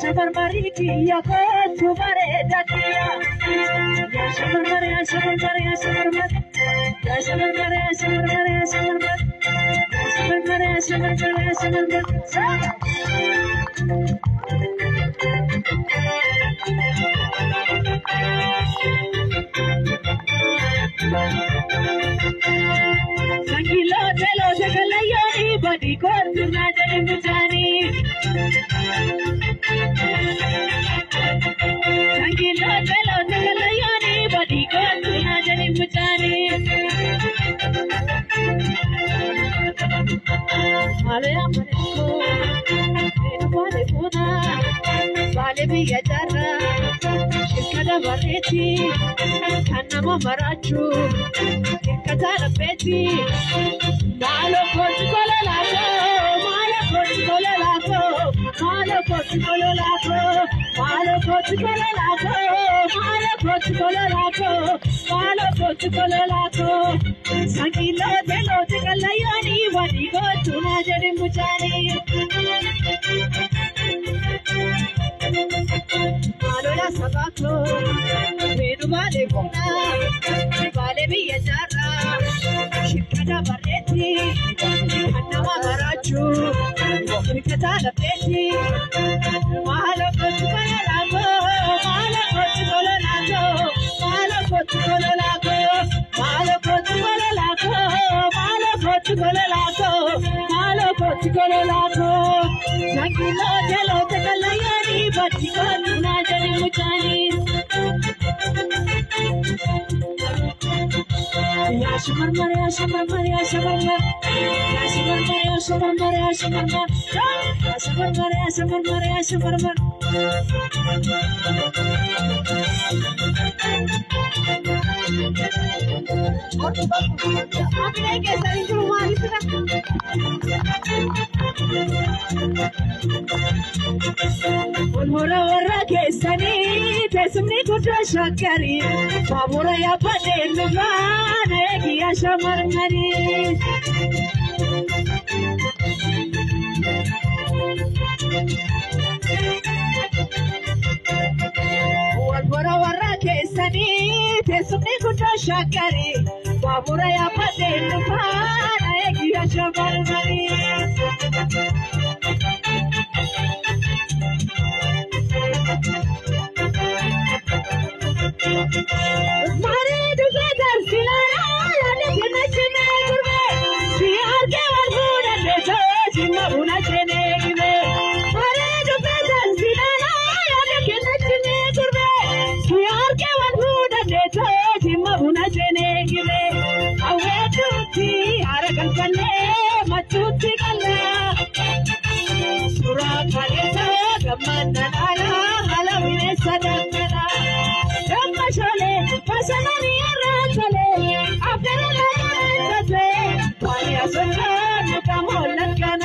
Shamar Marikia, go to Maredakia. Shamar Maria, Shamar Maria, Shamar Maria, Shamar Maria, Shamar Maria, Shamar Maria, Shamar Maria, Shamar Maria, Sakilo telo sekalayani badi kortu nadari mutani. Sakilo telo sekalayani badi kortu nadari mutani. Malaya maneko, enu bale pona, bale biya jara, shikada bareti, kanama marachu. Katara Betty, Malo Portugalako, Malo Portugalako, Malo Portugalako, Malo Portugalako, Malo Portugalako, Malo Portugalako, Sakilo Delo Tekalayani, Wadigo Tunajari Mujani. Malo la Sabako, Venu Vale Bona, Vale Villa Jara. Shikada bareti, kanama marachu, katala beti, mahala kotukolalago, mahala kotukolalago, mahala kotukolalago, mahala kotukolalago, mahala kotukolalago, mahala kotukolalago. Sakilo telo tekalayani, batiko tunajari mutani. Shamar Maria, Shamar Maria, Shamar Maria, Shamar Maria, Shamar Maria, Shamar Maria, Shamar Maria, Shamar Maria, Ulhora warra kesani, tesumni kudra shakari, babura ya padenu vana egiya Shamar Maria. Ulhora warra kesani, tesumni kudra shakari, babura ya padenu vana egiya Shamar Maria. Mare together silana lane kena chene gurbe siyar ke varbuda decho chimma buna chene gibe Mare together silana lane kena chene gurbe siyar ke varbuda decho chimma buna chene gibe awe tuti arakan kanne machuti kalla sura khalita gamanna ala halawine sadangala Shole, Pasanani Ratale, after a night, why as a child, you come on and can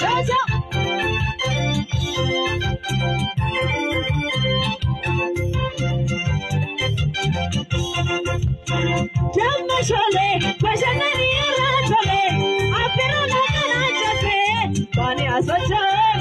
Jojo Jamma Shole, Pasanani Ratale, after a night, why as a child.